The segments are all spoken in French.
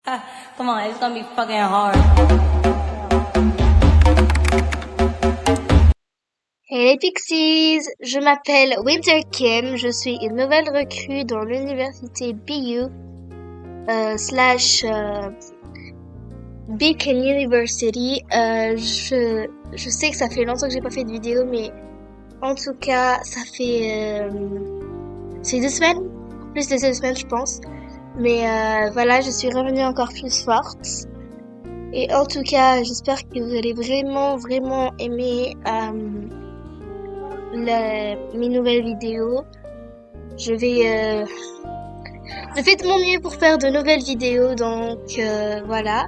Come on, it's gonna be fucking hard. Hey les Pixies, je m'appelle Winter Kim, je suis une nouvelle recrue dans l'université BU Beacon University. Je sais que ça fait longtemps que j'ai pas fait de vidéo, mais en tout cas, ça fait c'est 2 semaines, plus de 2 semaines je pense. Mais voilà, je suis revenue encore plus forte. Et en tout cas, j'espère que vous allez vraiment aimer mes nouvelles vidéos. Je fais de mon mieux pour faire de nouvelles vidéos, donc voilà.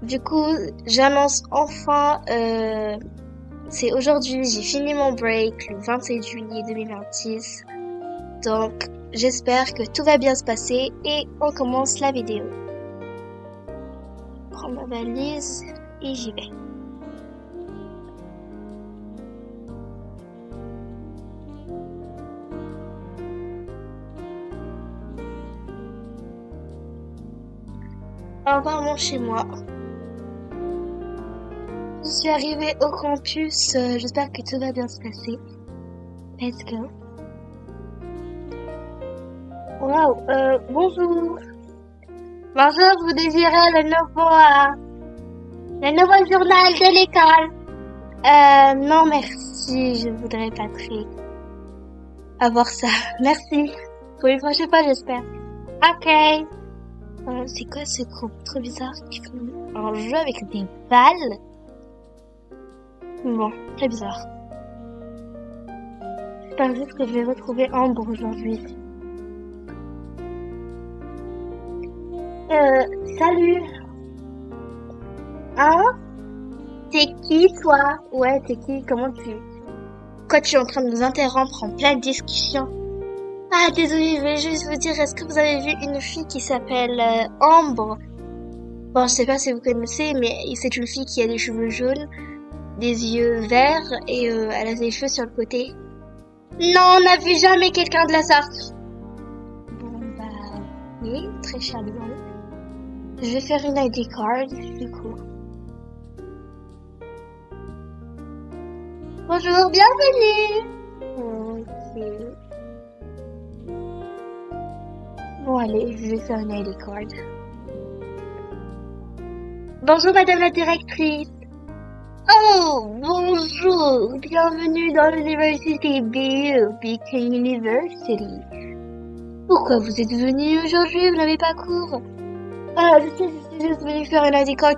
Du coup, j'annonce enfin, c'est aujourd'hui, j'ai fini mon break le 27 juillet 2026. Donc, j'espère que tout va bien se passer et on commence la vidéo. Je prends ma valise et j'y vais. Enfin, chez moi. Je suis arrivée au campus, j'espère que tout va bien se passer. Let's go. Wow, bonjour. Bonjour, vous désirez le nouveau journal de l'école? Non merci, je voudrais pas très avoir ça. Merci. Pour une prochaine fois, j'espère. Ok. C'est quoi ce groupe trop bizarre qui font un jeu avec des balles? Bon, très bizarre. J'espère juste que je vais retrouver Ambre aujourd'hui. Salut. Hein? T'es qui, toi? Ouais, t'es qui? Quoi, tu es en train de nous interrompre en pleine discussion? Ah, désolé, je vais juste vous dire, est-ce que vous avez vu une fille qui s'appelle Ambre? Bon, je sais pas si vous connaissez, mais c'est une fille qui a des cheveux jaunes, des yeux verts et elle a des cheveux sur le côté. Non, on n'a vu jamais quelqu'un de la sorte. Bon, bah, oui, très charmant. Je vais faire une ID card, du coup. Bonjour, bienvenue. Ok. Bon, allez, je vais faire une ID card. Bonjour, madame la directrice. Oh, bonjour. Bienvenue dans l'université BU, Beacon University. Pourquoi vous êtes venu aujourd'hui? Vous n'avez pas cours? Ah, je suis juste venue faire une ID card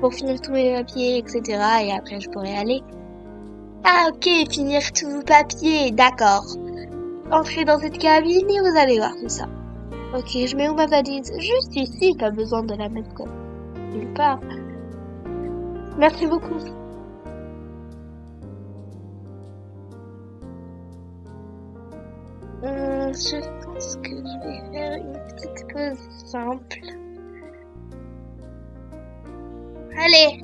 pour finir tous mes papiers, etc. Et après, je pourrai aller. Ah, ok, finir tous vos papiers, d'accord. Entrez dans cette cabine et vous allez voir tout ça. Ok, je mets où ma valise? Juste ici, pas besoin de la mettre comme nulle part. Merci beaucoup. Je pense que je vais faire une petite pause simple. Allez,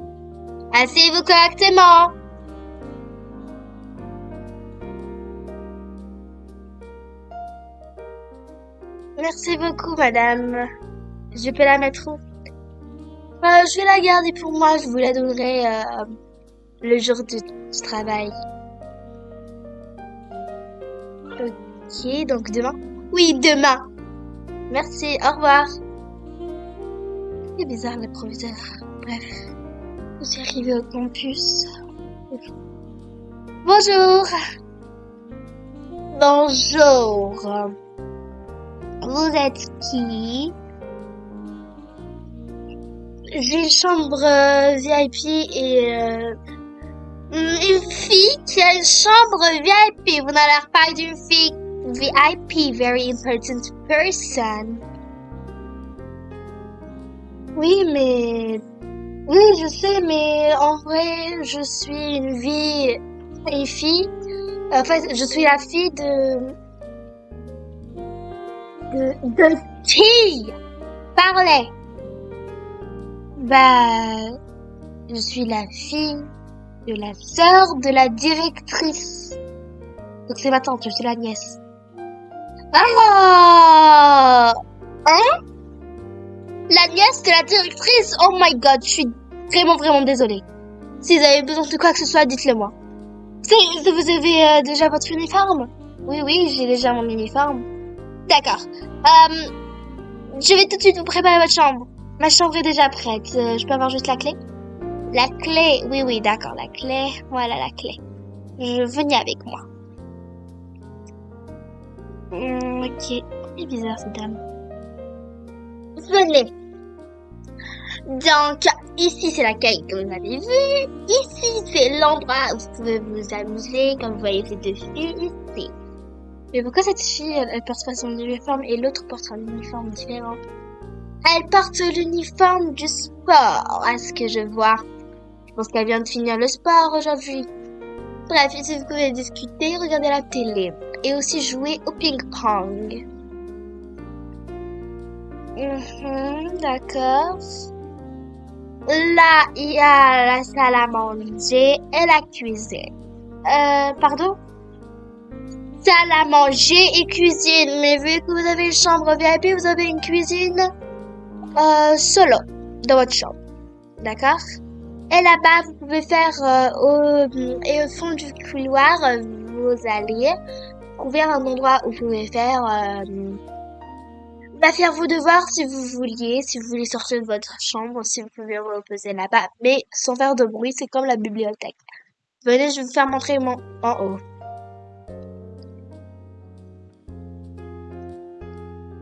asseyez-vous correctement. Merci beaucoup, madame. Je peux la mettre où? Je vais la garder pour moi, je vous la donnerai le jour du travail. Ok, donc demain? Oui, demain. Merci, au revoir. C'est bizarre le proviseur. Bref, je suis arrivée au campus. Bonjour. Bonjour. Vous êtes qui? J'ai une chambre VIP et une fille qui a une chambre VIP. Vous n'avez l'air pas d'une fille VIP, very important person. Oui, je sais, mais en vrai, je suis une fille. En fait, je suis la fille de qui? Parlez. Bah, je suis la fille de la sœur de la directrice. Donc c'est ma tante, je suis la nièce. Ah! Hein? La nièce de la directrice. Oh my god, je suis vraiment désolée. Si vous avez besoin de quoi que ce soit, dites-le moi. Vous avez déjà votre uniforme? Oui, j'ai déjà mon uniforme. D'accord. Je vais tout de suite vous préparer votre chambre. Ma chambre est déjà prête. Je peux avoir juste la clé? La clé? Oui, d'accord, la clé. Voilà la clé. Venez avec moi. Ok. C'est bizarre cette dame. Venez. Donc, ici c'est l'accueil que vous avez vu. Ici c'est l'endroit où vous pouvez vous amuser. Comme vous voyez ces deux filles ici. Mais pourquoi cette fille, elle porte pas son uniforme et l'autre porte un uniforme différent? Elle porte l'uniforme du sport, à ce que je vois. Je pense qu'elle vient de finir le sport aujourd'hui. Bref, ici vous pouvez discuter, regarder la télé et aussi jouer au ping-pong. D'accord. Là, il y a la salle à manger et la cuisine. Pardon? Salle à manger et cuisine. Mais vu que vous avez une chambre VIP, vous avez une cuisine solo dans votre chambre. D'accord? Et là-bas, vous pouvez faire et au fond du couloir, vous allez trouver un endroit où vous pouvez faire vos devoirs si vous vouliez, si vous voulez sortir de votre chambre, si vous pouvez vous reposer là-bas, mais sans faire de bruit, c'est comme la bibliothèque. Venez, je vais vous faire montrer en haut.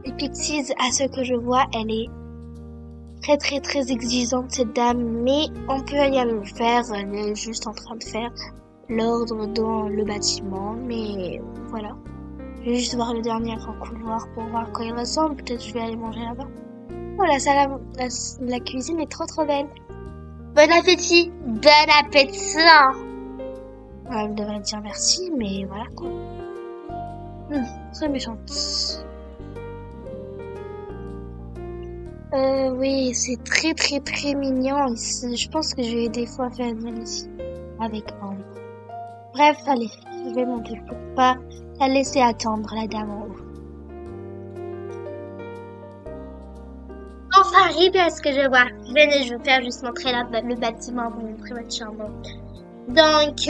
Et Pixies, à ce que je vois, elle est très exigeante cette dame, mais on peut rien lui faire, elle est juste en train de faire l'ordre dans le bâtiment, mais voilà. Je vais juste voir le dernier couloir pour voir quoi il ressemble, peut-être je vais aller manger là-bas. Oh la cuisine est trop belle. Bon appétit! Bon appétit! Elle devrait dire merci, mais voilà quoi. Très méchante. Oui, c'est très mignon ici. Je pense que je vais des fois faire une ici avec Anne. Bref, allez, je vais monter pour pas la laisser attendre, la dame en haut. Enfin, arrivé à ce que je vois. Venez, je vais faire juste montrer le bâtiment pour montrer votre chambre. Donc,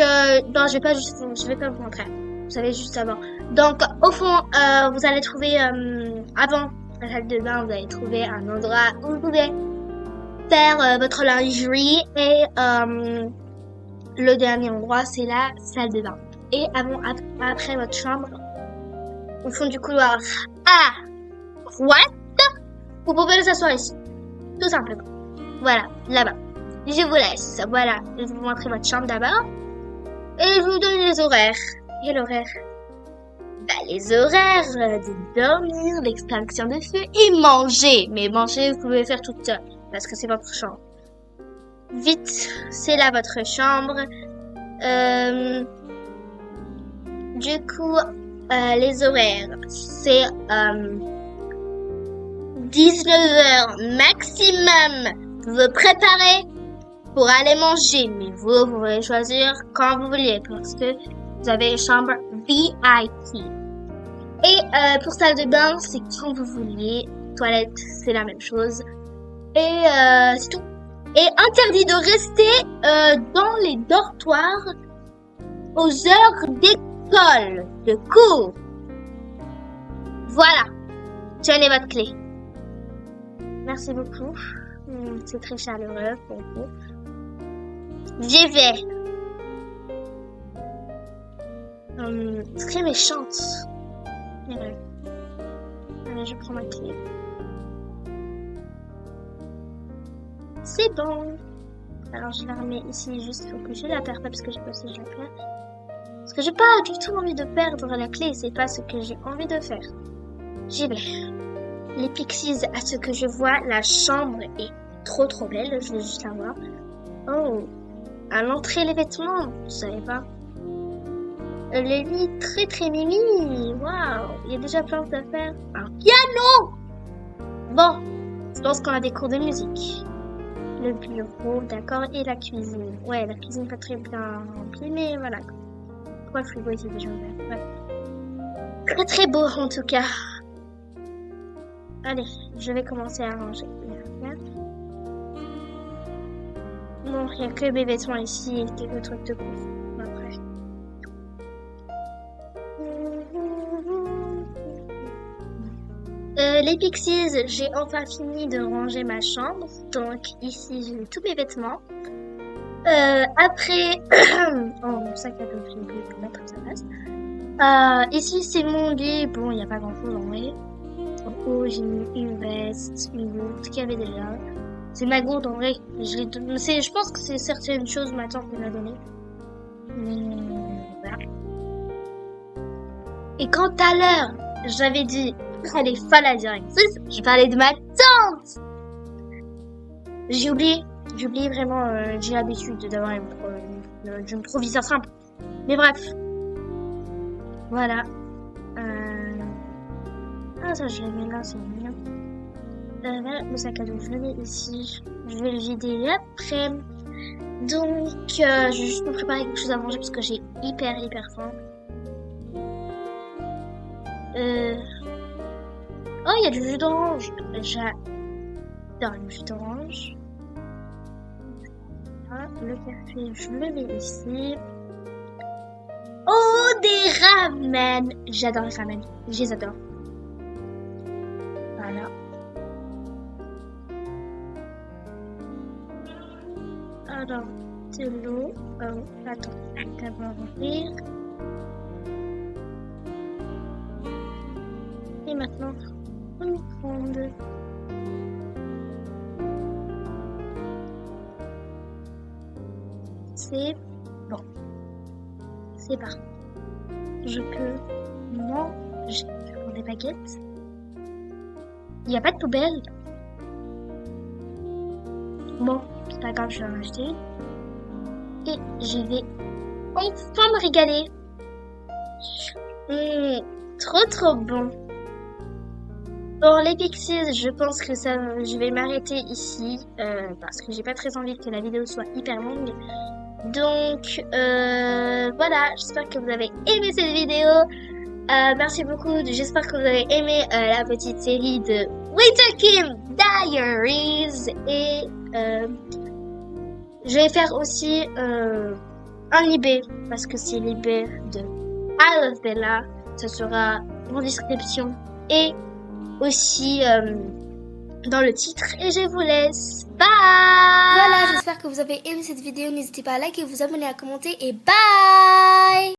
non, je vais pas vous montrer. Vous savez juste avant. Donc, au fond, vous allez trouver, avant la salle de bain, vous allez trouver un endroit où vous pouvez faire votre lingerie et le dernier endroit, c'est la salle de bain. Et après votre chambre, au fond du couloir à droite, vous pouvez vous asseoir ici. Tout simplement. Voilà, là-bas. Je vous laisse. Voilà, je vais vous montrer votre chambre d'abord. Et je vous donne les horaires. Et l'horaire? Les horaires de dormir, l'extinction de feu et manger. Mais manger, vous pouvez faire toute seule, parce que c'est votre chambre. Vite, c'est là votre chambre. Du coup, les horaires, c'est 19h maximum. Vous vous préparez pour aller manger, mais vous pouvez choisir quand vous voulez, parce que vous avez une chambre VIP. Et pour salle de bain, c'est quand vous vouliez. Toilette, c'est la même chose. Et c'est tout. Et interdit de rester dans les dortoirs aux heures d'école, de cours. Voilà. Tenez votre clé. Merci beaucoup. C'est très chaleureux pour vous. J'y vais. Très méchante. Allez, je prends ma clé. C'est bon. Alors, je la remets ici juste pour que je la perde pas parce que j'ai pas si je la perds. Parce que j'ai pas du tout envie de perdre la clé. C'est pas ce que j'ai envie de faire. J'y vais. Les Pixies, à ce que je vois, la chambre est trop belle. Je vais juste la voir. Oh. À l'entrée, les vêtements. Vous savez pas. Les lits très mimi. Waouh. Il y a déjà plein d'affaires. Un piano. Bon. Je pense qu'on a des cours de musique. Le bureau, d'accord. Et la cuisine. Ouais, la cuisine pas très bien remplie, mais voilà. Pourquoi le frigo était déjà ouvert? Ouais. Très beau en tout cas. Allez, je vais commencer à ranger. Genre, il n'y a que mes vêtements ici et quelques trucs de plus. Après. Les Pixies, j'ai enfin fini de ranger ma chambre. Donc ici, j'ai tous mes vêtements. Après, oh, mon sac à dos, j'ai oublié de le mettre à sa place. Ici, c'est mon lit. Bon, il n'y a pas grand chose en vrai. En haut, j'ai mis une veste, une gourde qu'il y avait déjà. C'est ma gourde en vrai. Je pense que c'est certaines choses ma tante me l'a donné. Voilà. Et quand à l'heure, j'avais dit, elle est folle la directrice, je parlais de ma tante. J'ai oublié vraiment, j'ai l'habitude d'avoir d'une provision simple. Mais bref. Voilà. Ah, ça, je l'ai mis là, c'est mignon. Voilà, le sac à dos, je le mets ici. Je vais le vider après. Donc, je vais juste me préparer quelque chose à manger parce que j'ai hyper faim. Oh, il y a du jus d'orange. J'adore le jus d'orange. Voilà, le café, je le mets ici. Oh, des ramen. J'adore les ramen. Je les adore. Voilà. Alors, de l'eau. Oh, attends, d'abord ouvrir. Et maintenant, au micro-ondes. C'est bon. C'est parti. Je peux manger. Je prends des baguettes. Il n'y a pas de poubelle. Bon, c'est pas grave, je vais en acheter. Et je vais enfin me régaler. Trop bon. Bon, les Pixies, je pense que je vais m'arrêter ici parce que j'ai pas très envie que la vidéo soit hyper longue. Donc voilà, j'espère que vous avez aimé cette vidéo. Merci beaucoup. J'espère que vous avez aimé la petite série de Winter Kim Diaries. Et je vais faire aussi un eBay parce que c'est l'eBay de I Love Bella. Ça sera en description et aussi dans le titre. Et je vous laisse. Bye! Voilà, j'espère que vous avez aimé cette vidéo. N'hésitez pas à liker, vous abonner, à commenter et bye!